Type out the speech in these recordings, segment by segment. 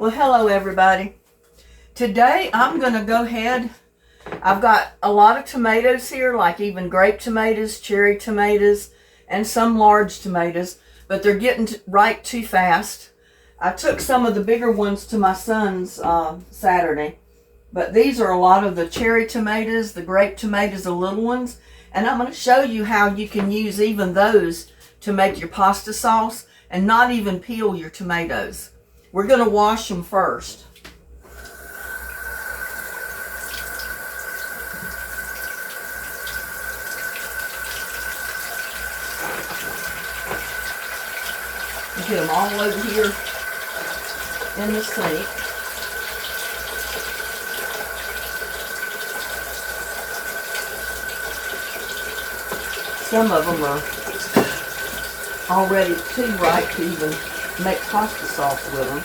Well, hello everybody. Today I'm going to go ahead. I've got a lot of tomatoes here, like even grape tomatoes, cherry tomatoes, and some large tomatoes, but they're getting ripe too fast. I took some of the bigger ones to my son's Saturday, but these are a lot of the cherry tomatoes, the grape tomatoes, the little ones, and I'm going to show you how you can use even those to make your pasta sauce and not even peel your tomatoes. We're going to wash them first. Get them all over here in the sink. Some of them are already too ripe to even make pasta sauce with them.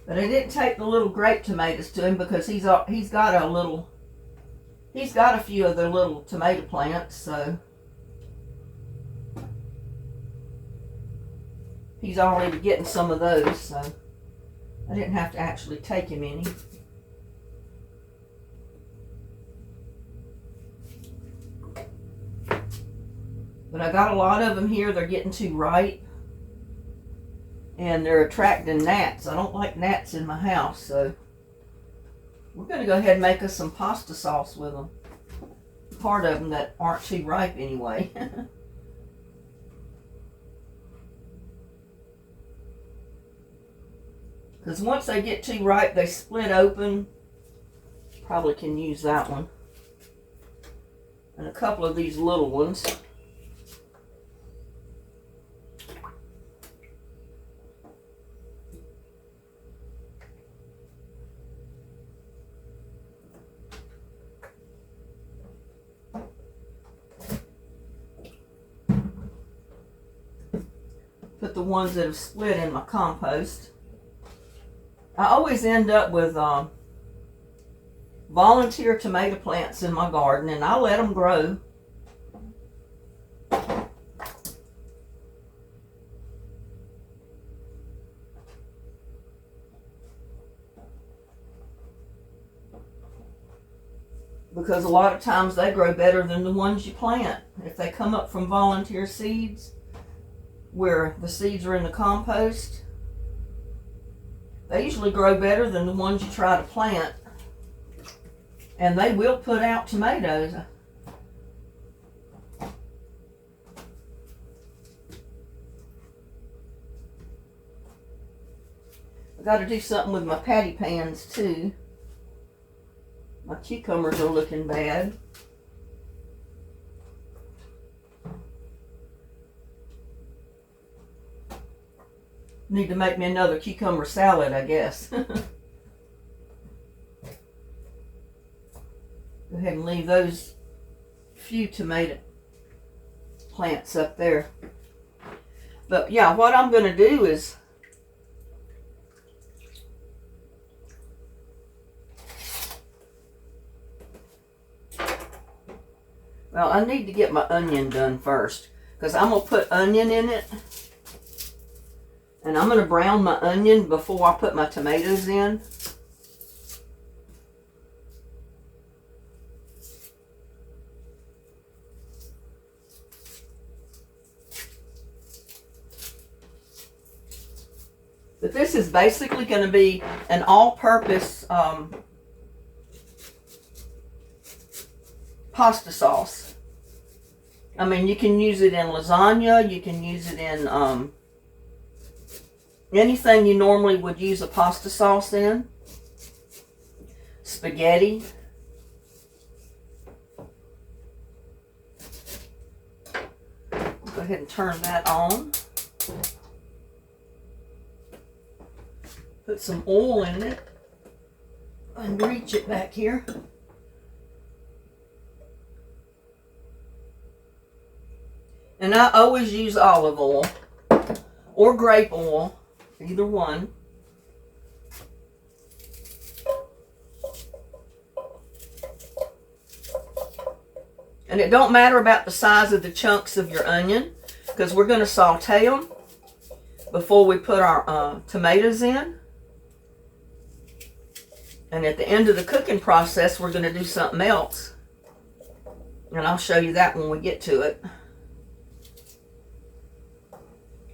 But I didn't take the little grape tomatoes to him because he's got a few of the little tomato plants, so he's already getting some of those, so I didn't have to actually take him any. But I got a lot of them here. They're getting too ripe. And they're attracting gnats. I don't like gnats in my house, so we're going to go ahead and make us some pasta sauce with them. Part of them that aren't too ripe anyway. Because once they get too ripe, they split open. Probably can use that one. And a couple of these little ones. Put the ones that have split in my compost. I always end up with volunteer tomato plants in my garden, and I let them grow. Because a lot of times they grow better than the ones you plant. If they come up from volunteer seeds, where the seeds are in the compost, they usually grow better than the ones you try to plant. And they will put out tomatoes. I got to do something with my patty pans too. My cucumbers are looking bad. Need to make me another cucumber salad, I guess. Go ahead and leave those few tomato plants up there. But yeah, what I'm going to do is well, I need to get my onion done first, because I'm going to put onion in it. And I'm going to brown my onion before I put my tomatoes in. But this is basically going to be an all-purpose pasta sauce. I mean, you can use it in lasagna, you can use it in anything you normally would use a pasta sauce in. Spaghetti. Go ahead and turn that on. Put some oil in it. And reach it back here. And I always use olive oil or grape oil. Either one. And it don't matter about the size of the chunks of your onion, because we're going to saute them before we put our tomatoes in. And at the end of the cooking process, we're going to do something else. And I'll show you that when we get to it.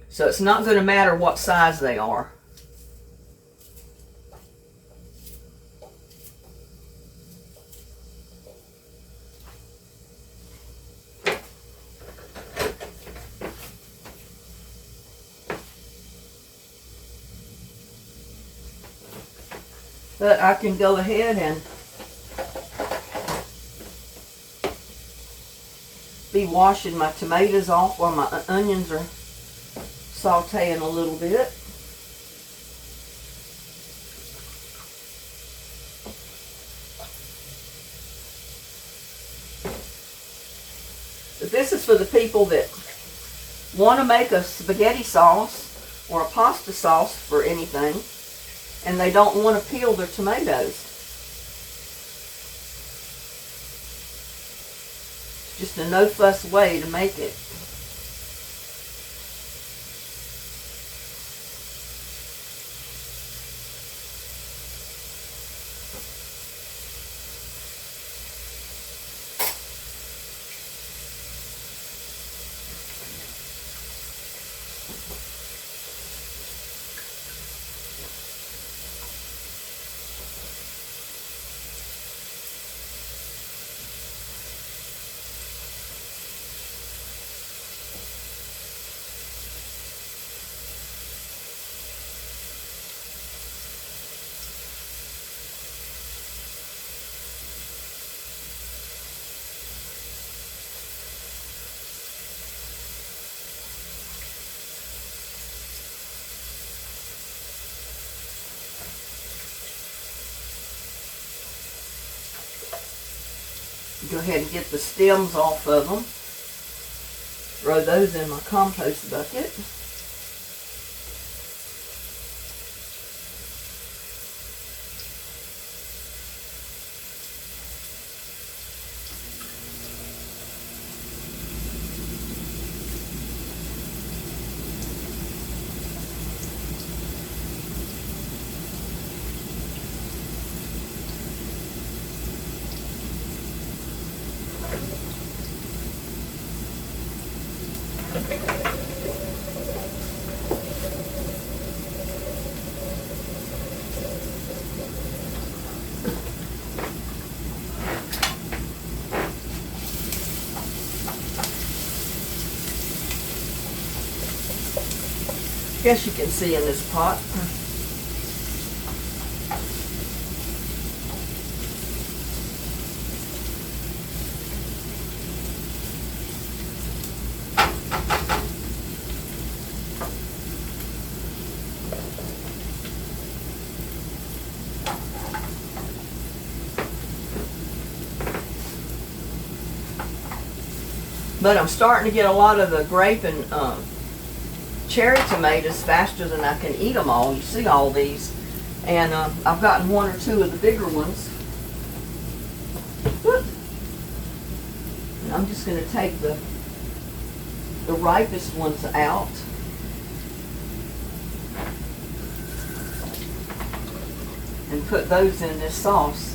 So it's not going to matter what size they are. But I can go ahead and be washing my tomatoes off while my onions are sauteing a little bit. But this is for the people that want to make a spaghetti sauce or a pasta sauce for anything, and they don't want to peel their tomatoes. It's just a no-fuss way to make it. Go ahead and get the stems off of them. Throw those in my compost bucket. Guess you can see in this pot. But I'm starting to get a lot of the grape and cherry tomatoes faster than I can eat them all. You see all these. And I've gotten one or two of the bigger ones. And I'm just going to take the ripest ones out. And put those in this sauce.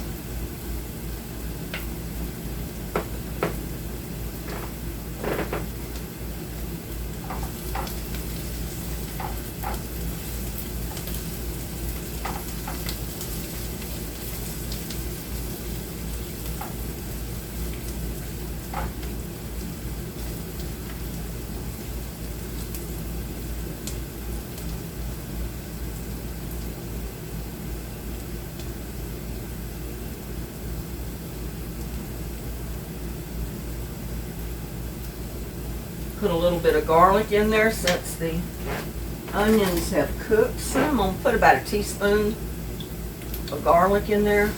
Put a little bit of garlic in there since the onions have cooked. So I'm going to put about a teaspoon of garlic in there.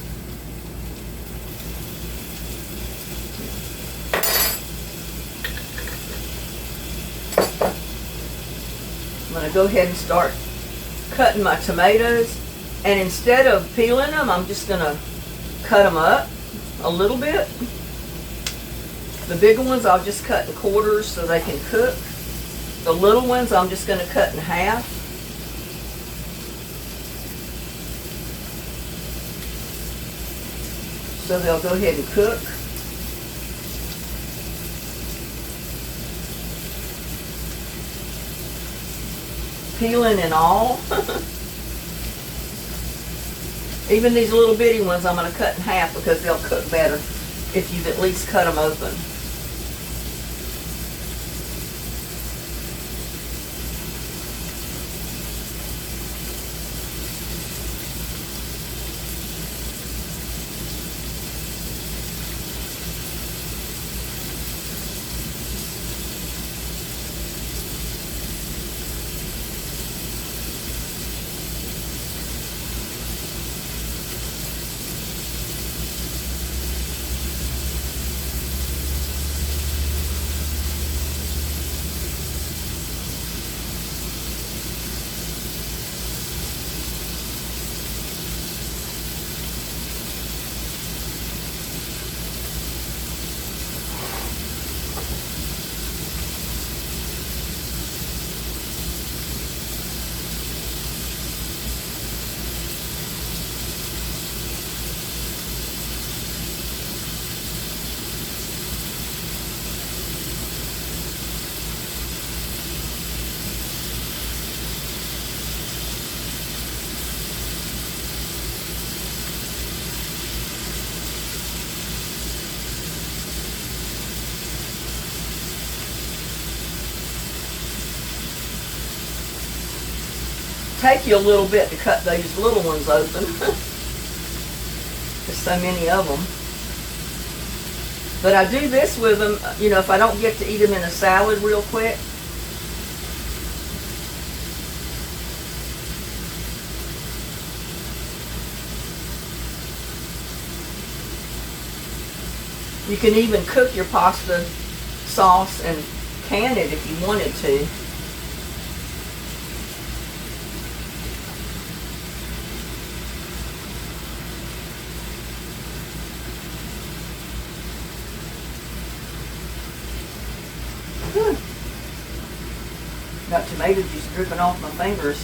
I'm going to go ahead and start cutting my tomatoes. And instead of peeling them, I'm just going to cut them up a little bit. The bigger ones I'll just cut in quarters so they can cook. The little ones I'm just going to cut in half. So they'll go ahead and cook. Peeling and all. Even these little bitty ones I'm going to cut in half because they'll cook better if you've at least cut them open. Take you a little bit to cut these little ones open. There's so many of them. But I do this with them, you know, if I don't get to eat them in a salad real quick. You can even cook your pasta sauce and can it if you wanted to. Got tomato juice dripping off my fingers.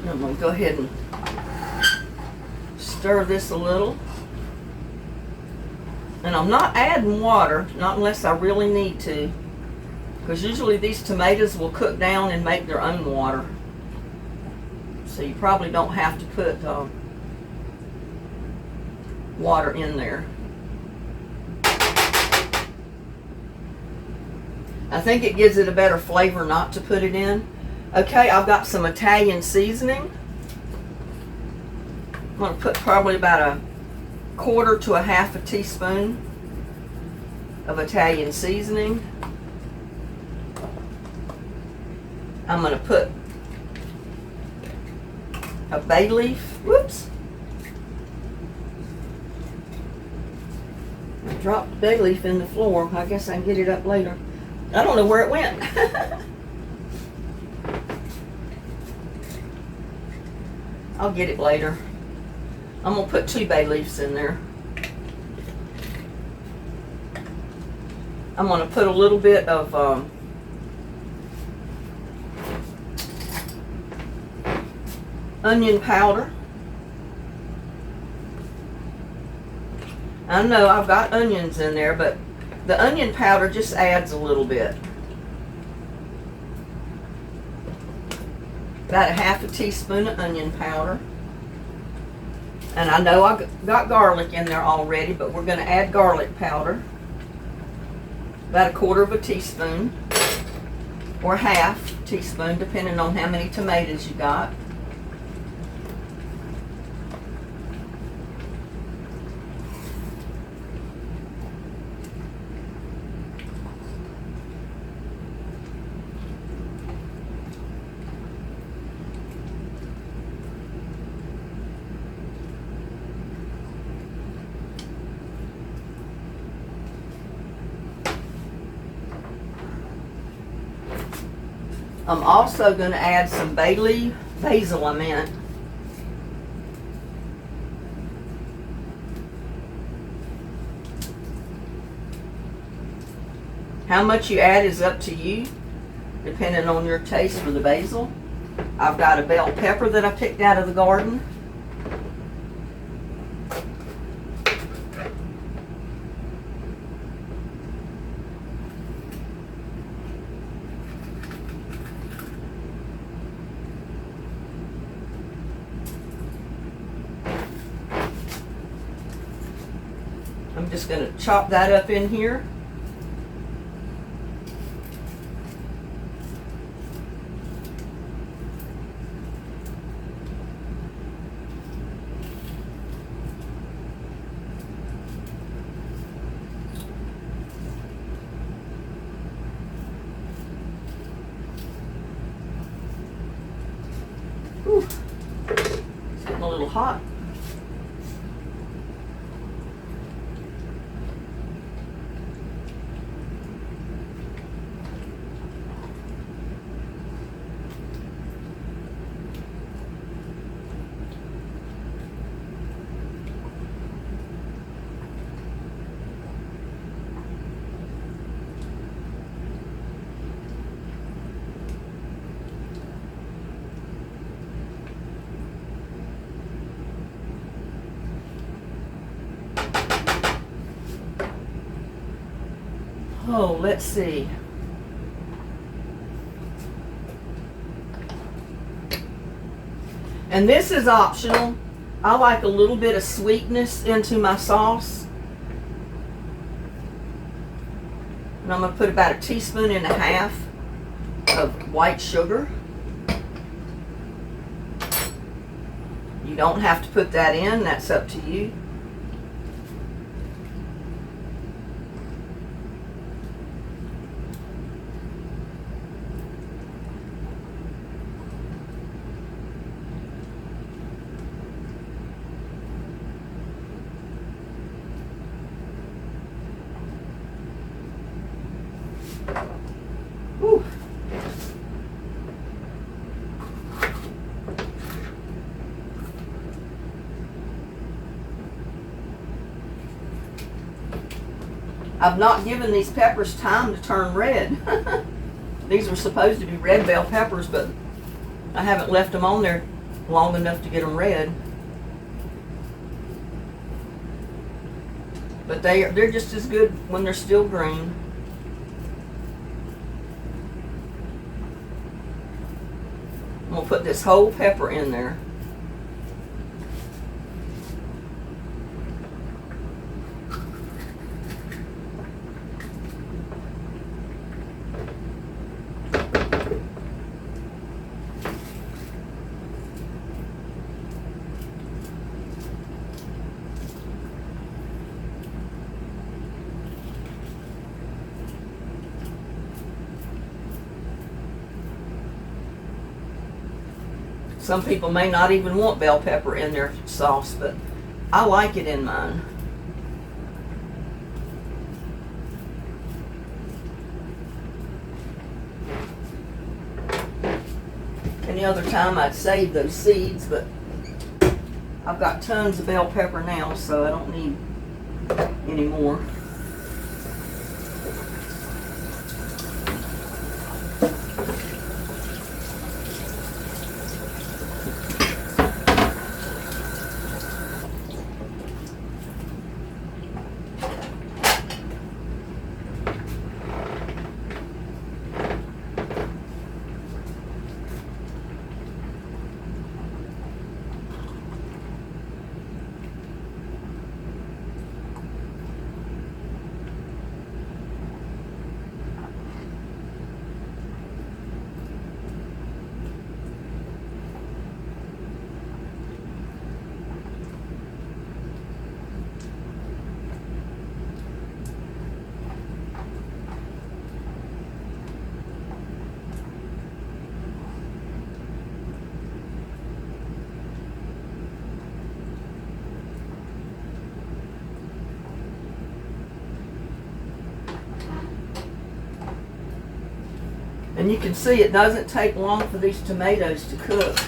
I'm going to go ahead and stir this a little. And I'm not adding water, not unless I really need to, because usually these tomatoes will cook down and make their own water. So you probably don't have to put water in there. I think it gives it a better flavor not to put it in. Okay, I've got some Italian seasoning. I'm going to put probably about a quarter to a half a teaspoon of Italian seasoning. I'm going to put a bay leaf. Whoops. I dropped the bay leaf in the floor. I guess I can get it up later. I don't know where it went. I'll get it later. I'm going to put 2 bay leaves in there. I'm going to put a little bit of onion powder. I know I've got onions in there, but the onion powder just adds a little bit. About a half a teaspoon of onion powder. And I know I got garlic in there already, but we're going to add garlic powder. About a quarter of a teaspoon, or half teaspoon, depending on how many tomatoes you got. I'm also going to add some basil, I meant. How much you add is up to you, depending on your taste for the basil. I've got a bell pepper that I picked out of the garden. I'm just going to chop that up in here. Whew. It's getting a little hot. Oh, let's see. And this is optional. I like a little bit of sweetness into my sauce. And I'm going to put about a teaspoon and a half of white sugar. You don't have to put that in, that's up to you. Whew. I've not given these peppers time to turn red. These were supposed to be red bell peppers, but I haven't left them on there long enough to get them red. But they're just as good when they're still green. We'll put this whole pepper in there. Some people may not even want bell pepper in their sauce, but I like it in mine. Any other time I'd save those seeds, but I've got tons of bell pepper now, so I don't need any more. And you can see it doesn't take long for these tomatoes to cook.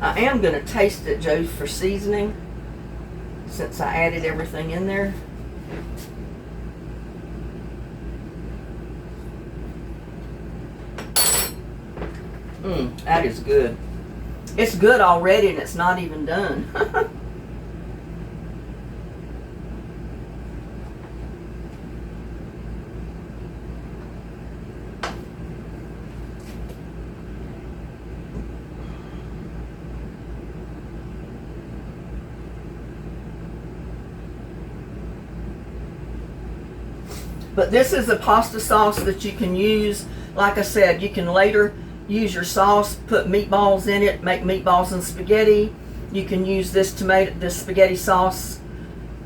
I am going to taste it, Joe, for seasoning, since I added everything in there. That is good. It's good already and it's not even done. But this is a pasta sauce that you can use. Like I said, you can later use your sauce, put meatballs in it, make meatballs and spaghetti. You can use this spaghetti sauce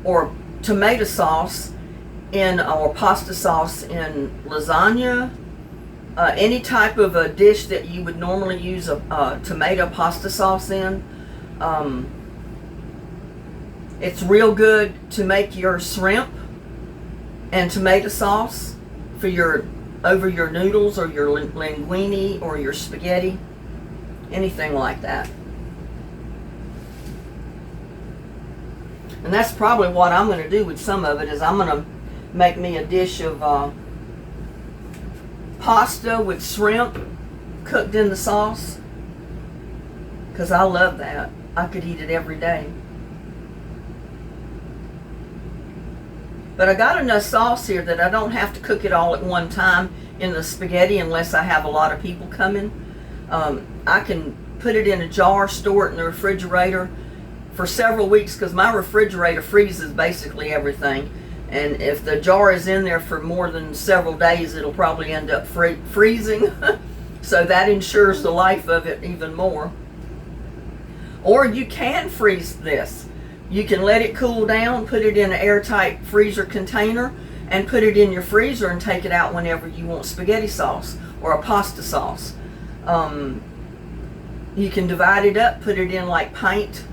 or tomato sauce or pasta sauce in lasagna. Any type of a dish that you would normally use a tomato pasta sauce in. It's real good to make your shrimp and tomato sauce for over your noodles or your linguine or your spaghetti, anything like that. And that's probably what I'm going to do with some of it, is I'm going to make me a dish of pasta with shrimp cooked in the sauce, because I love that. I could eat it every day. But I got enough sauce here that I don't have to cook it all at one time in the spaghetti unless I have a lot of people coming. I can put it in a jar, store it in the refrigerator for several weeks, because my refrigerator freezes basically everything. And if the jar is in there for more than several days, it'll probably end up freezing. So that ensures the life of it even more. Or you can freeze this. You can let it cool down, put it in an airtight freezer container, and put it in your freezer and take it out whenever you want spaghetti sauce or a pasta sauce. You can divide it up, put it in like pint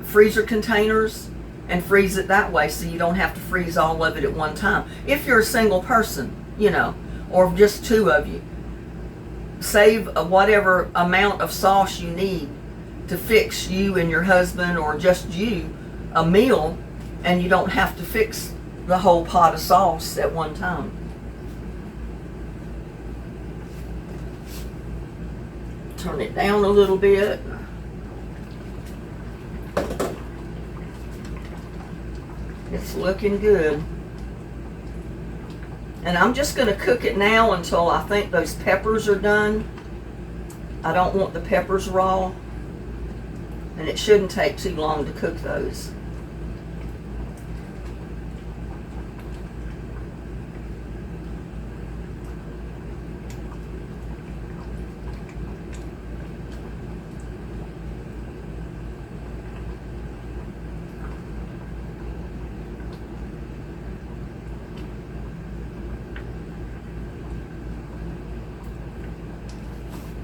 freezer containers, and freeze it that way, so you don't have to freeze all of it at one time. If you're a single person, or just two of you. save whatever amount of sauce you need to fix you and your husband, or just you, a meal, and you don't have to fix the whole pot of sauce at one time. Turn it down a little bit. It's looking good. And I'm just going to cook it now until I think those peppers are done. I don't want the peppers raw. And it shouldn't take too long to cook those.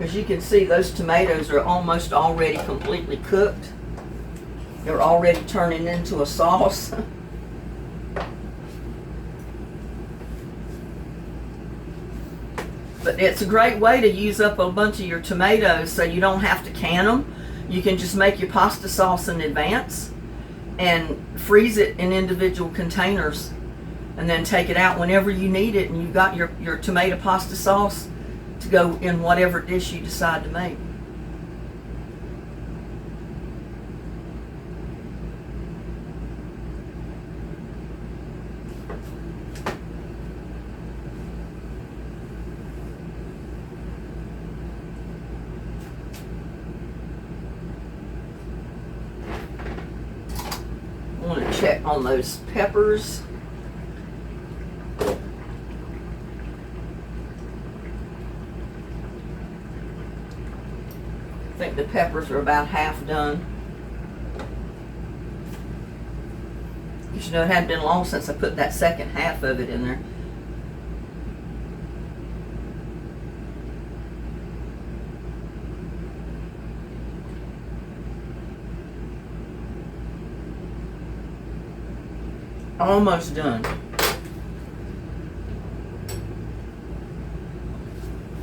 As you can see, those tomatoes are almost already completely cooked. They're already turning into a sauce. But it's a great way to use up a bunch of your tomatoes so you don't have to can them. You can just make your pasta sauce in advance and freeze it in individual containers, and then take it out whenever you need it, and you've got your tomato pasta sauce to go in whatever dish you decide to make. I want to check on those peppers. I think the peppers are about half done. Because you know, it hadn't been long since I put that second half of it in there. Almost done.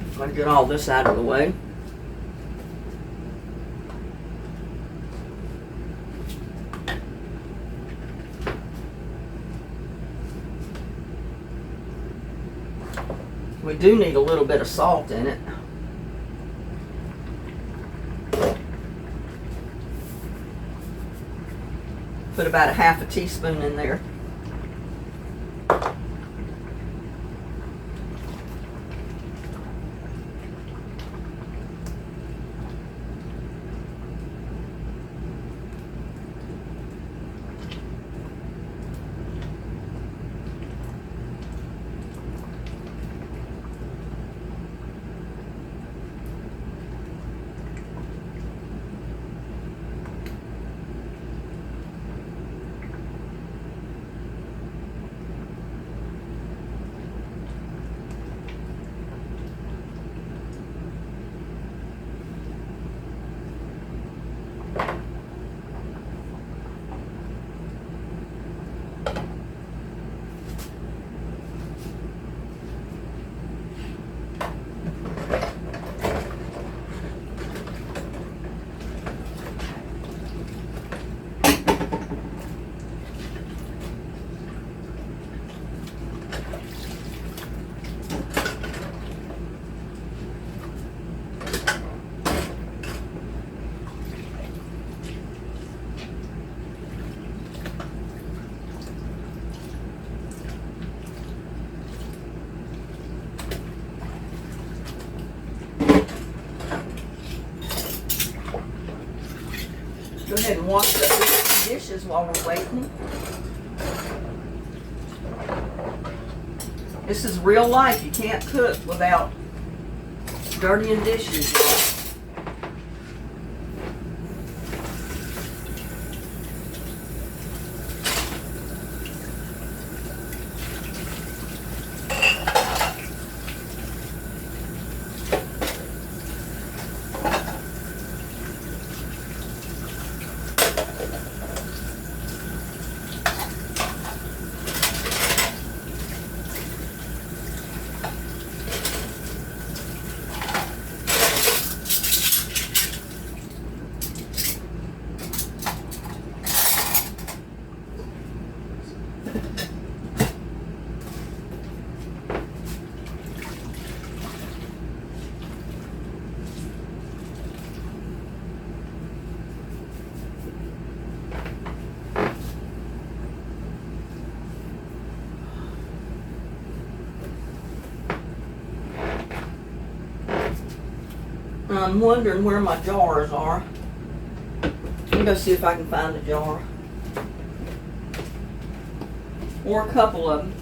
I'm going to get all this out of the way. We do need a little bit of salt in it. Put about a half a teaspoon in there. Go ahead and wash the dishes while we're waiting. This is real life. You can't cook without dirtying dishes. And I'm wondering where my jars are. Let me go see if I can find a jar. Or a couple of them.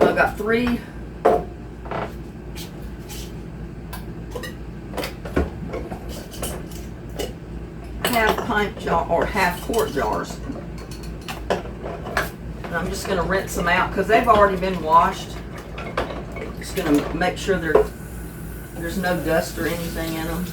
I got 3 half pint jar or half quart jars. And I'm just going to rinse them out because they've already been washed. Just going to make sure there's no dust or anything in them.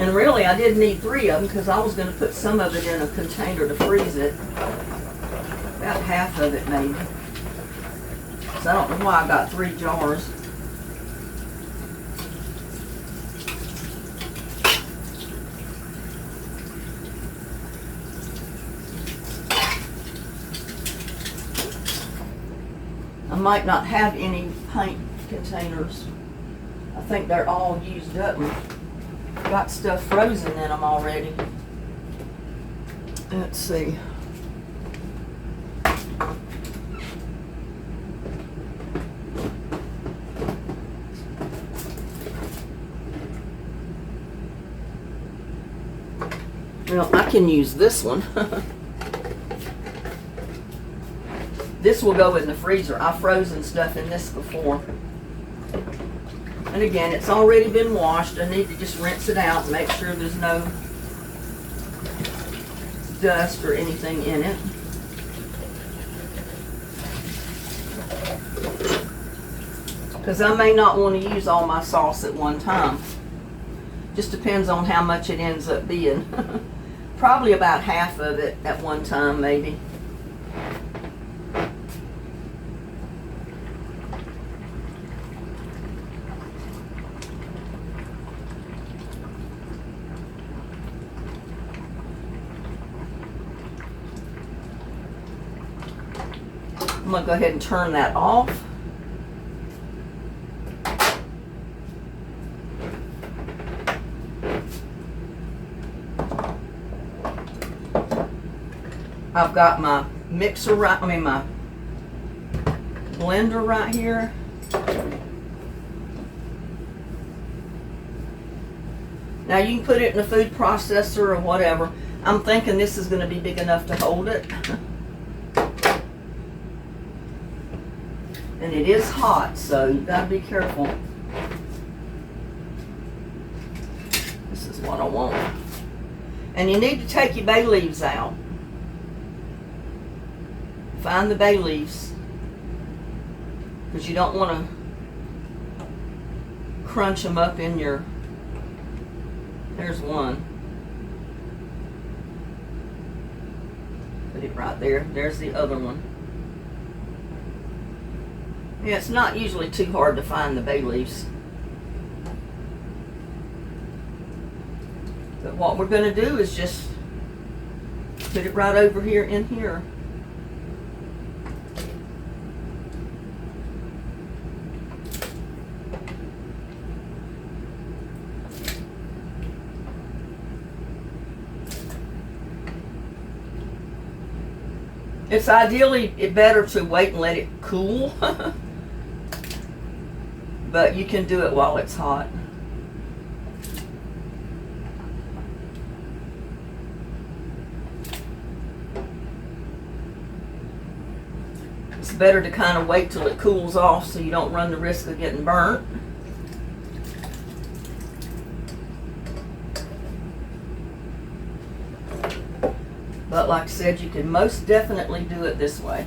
And really, I did need 3 of them because I was going to put some of it in a container to freeze it. About half of it, maybe. So I don't know why I got 3 jars. I might not have any paint containers. I think they're all used up. Got stuff frozen in them already. Let's see. Well, I can use this one. This will go in the freezer. I've frozen stuff in this before. And again, it's already been washed. I need to just rinse it out and make sure there's no dust or anything in it. Because I may not want to use all my sauce at one time. Just depends on how much it ends up being. Probably about half of it at one time, maybe. I'm going to go ahead and turn that off. I've got my mixer my blender right here. Now you can put it in a food processor or whatever. I'm thinking this is going to be big enough to hold it. And it is hot, so you got to be careful. This is what I want. And you need to take your bay leaves out. Find the bay leaves, because you don't want to crunch them up in your... There's one. Put it right there. There's the other one. Yeah, it's not usually too hard to find the bay leaves. But what we're going to do is just put it right over here in here. It's ideally better to wait and let it cool. But you can do it while it's hot. It's better to kind of wait till it cools off so you don't run the risk of getting burnt. But like I said, you can most definitely do it this way.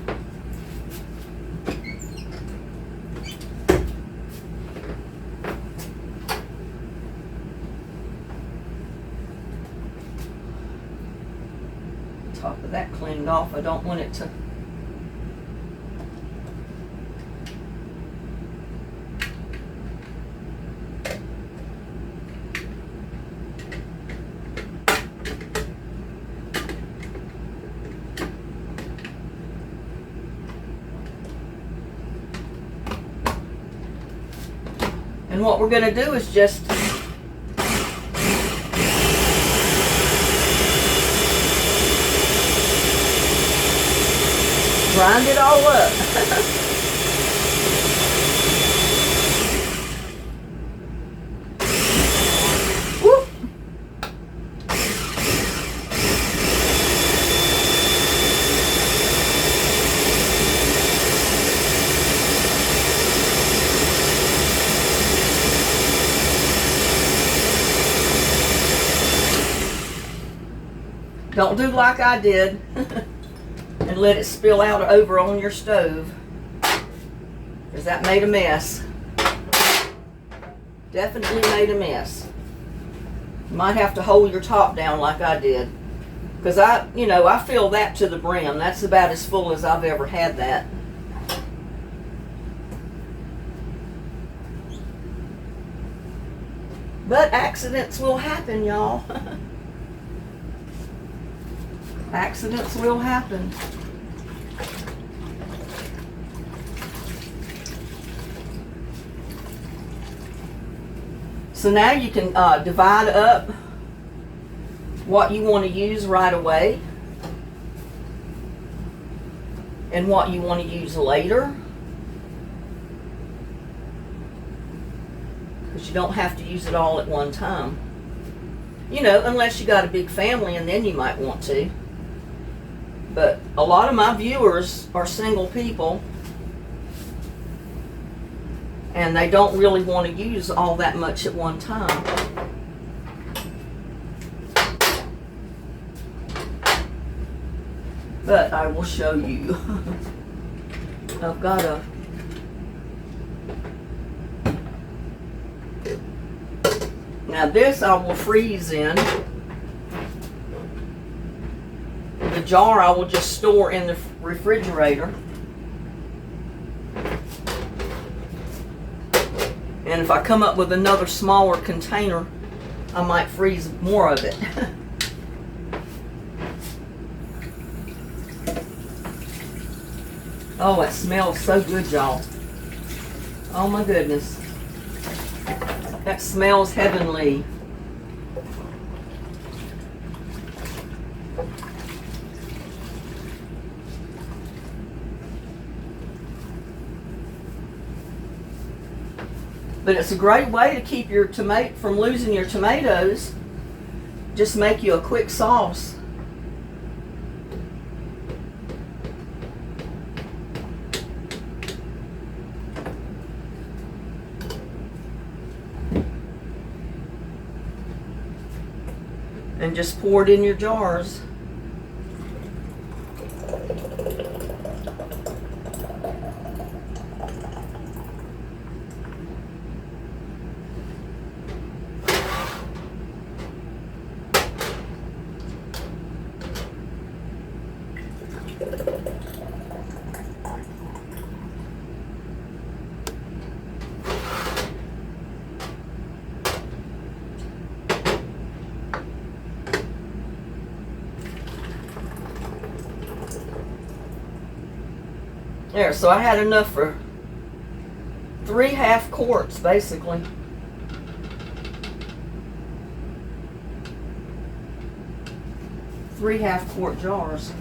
Top of that cleaned off. I don't want it to. And what we're going to do is just grind it all up. Whoop. Don't do like I did and let it spill out over on your stove, because that made a mess. Definitely made a mess. You might have to hold your top down like I did, because I fill that to the brim. That's about as full as I've ever had that. But accidents will happen, y'all. Accidents will happen. So now you can divide up what you want to use right away and what you want to use later. Because you don't have to use it all at one time. Unless you got a big family, and then you might want to. But a lot of my viewers are single people, and they don't really want to use all that much at one time. But I will show you. I've got a now this I will freeze in. The jar I will just store in the refrigerator. And if I come up with another smaller container, I might freeze more of it. Oh, it smells so good, y'all. Oh my goodness. That smells heavenly. But it's a great way to keep your tomato from losing your tomatoes. Just make you a quick sauce. And just pour it in your jars. There, so I had enough for 3 half quarts, basically. Three half-quart jars.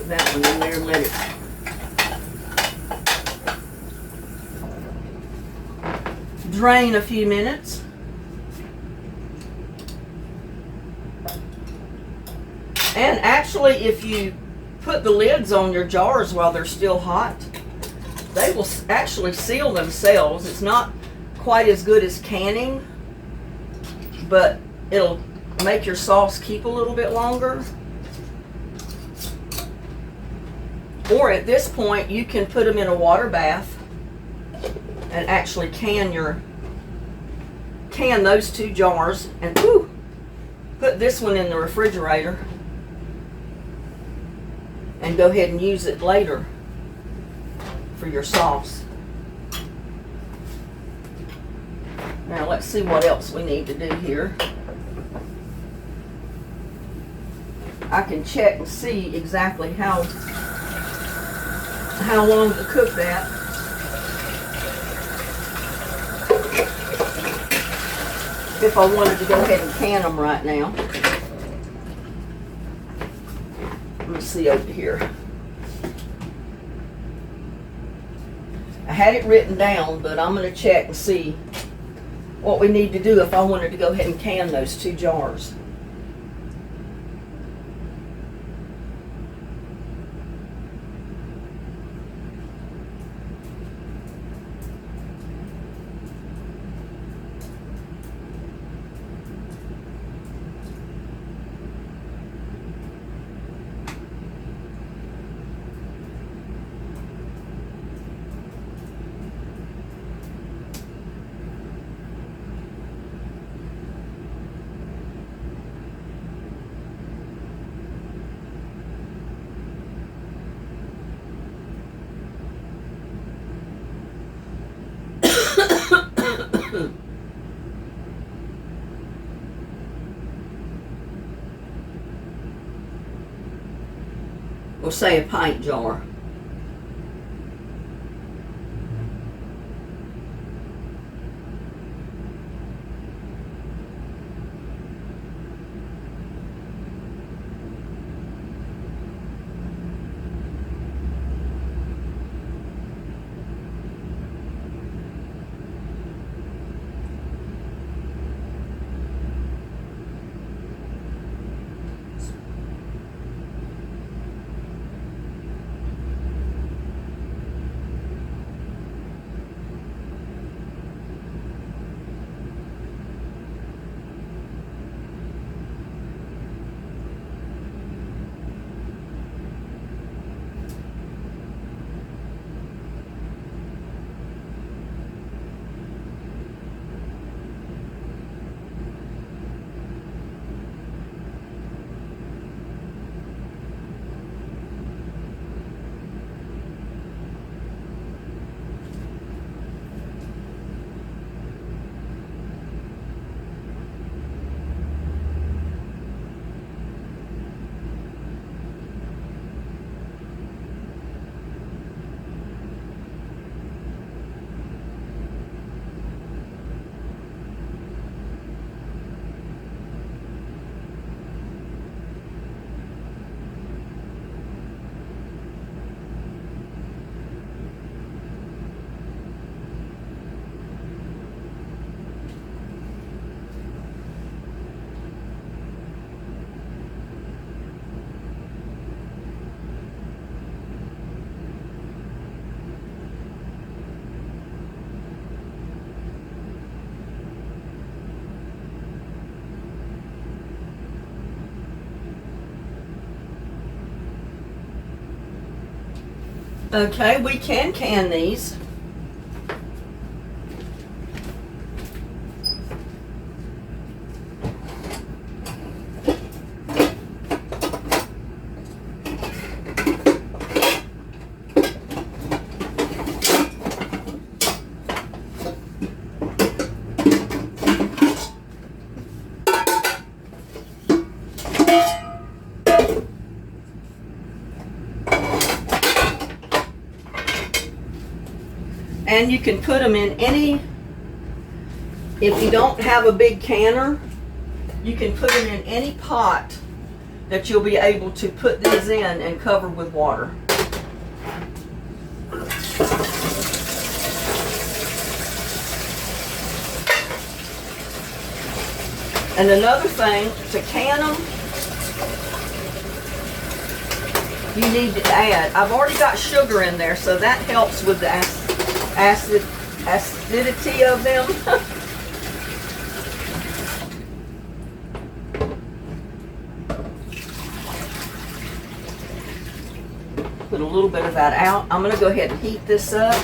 that one in there and let it drain a few minutes. And actually, if you put the lids on your jars while they're still hot, they will actually seal themselves. It's not quite as good as canning, but it'll make your sauce keep a little bit longer. Or at this point, you can put them in a water bath and actually can those 2 jars and put this one in the refrigerator and go ahead and use it later for your sauce. Now let's see what else we need to do here. I can check and see exactly how long to cook that. If I wanted to go ahead and can them right now. Let me see over here. I had it written down, but I'm going to check and see what we need to do if I wanted to go ahead and can those 2 jars. We'll say a pint jar. Okay, we can these. And you can put them in any, if you don't have a big canner, you can put them in any pot that you'll be able to put these in and cover with water. And another thing, to can them, you need to add, I've already got sugar in there, so that helps with the acidity of them. Put a little bit of that out. I'm going to go ahead and heat this up.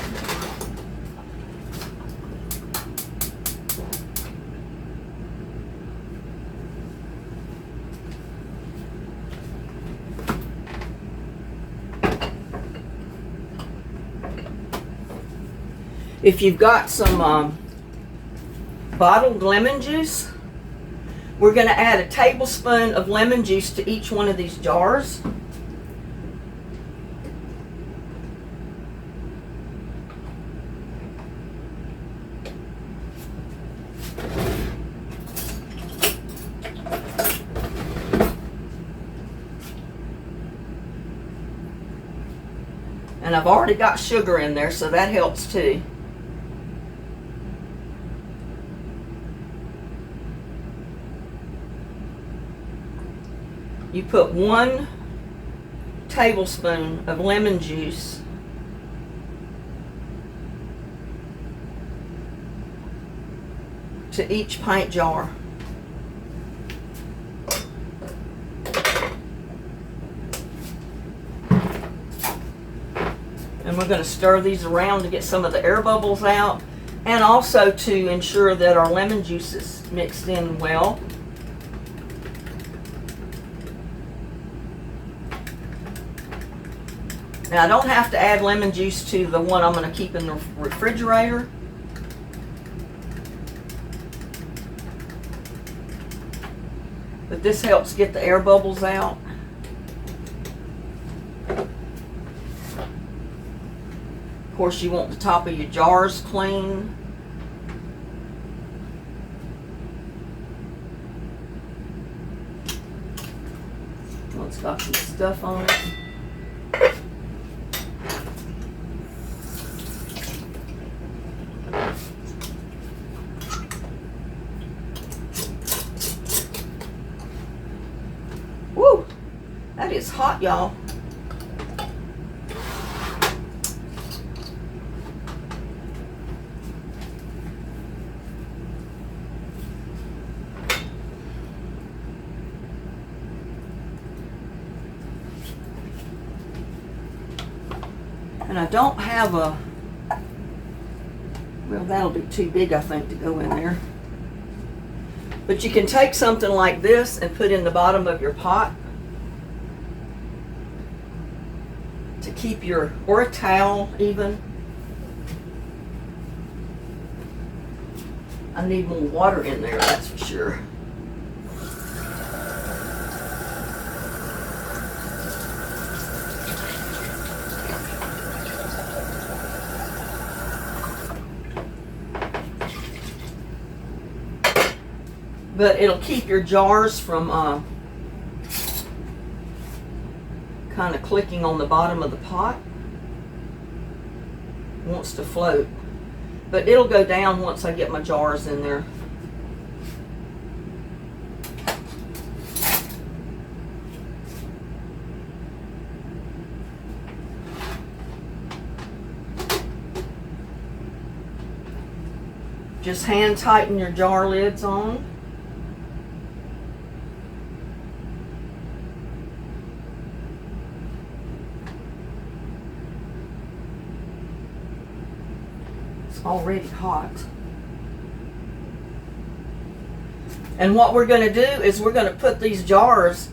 If you've got some bottled lemon juice, we're going to add a tablespoon of lemon juice to each one of these jars. And I've already got sugar in there, so that helps too. You put 1 tablespoon of lemon juice to each pint jar. And we're going to stir these around to get some of the air bubbles out, and also to ensure that our lemon juice is mixed in well. Now, I don't have to add lemon juice to the one I'm going to keep in the refrigerator. But this helps get the air bubbles out. Of course, you want the top of your jars clean. Well, it's got some stuff on it. Woo! That is hot, y'all. And I don't have a, well, that'll be too big, I think, to go in there. But you can take something like this and put in the bottom of your pot to keep your, or a towel even. I need more water in there, that's for sure. But it'll keep your jars from kind of clicking on the bottom of the pot. It wants to float. But it'll go down once I get my jars in there. Just hand tighten your jar lids on. Already hot. And what we're going to do is we're going to put these jars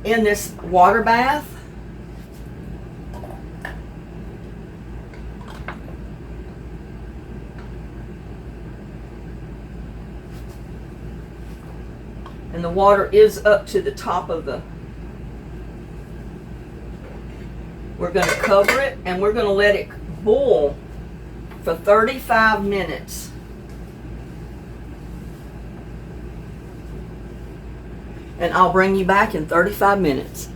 in this water bath. And the water is up to the top of the, we're going to cover it and we're going to let it boil for 35 minutes. and I'll bring you back in 35 minutes.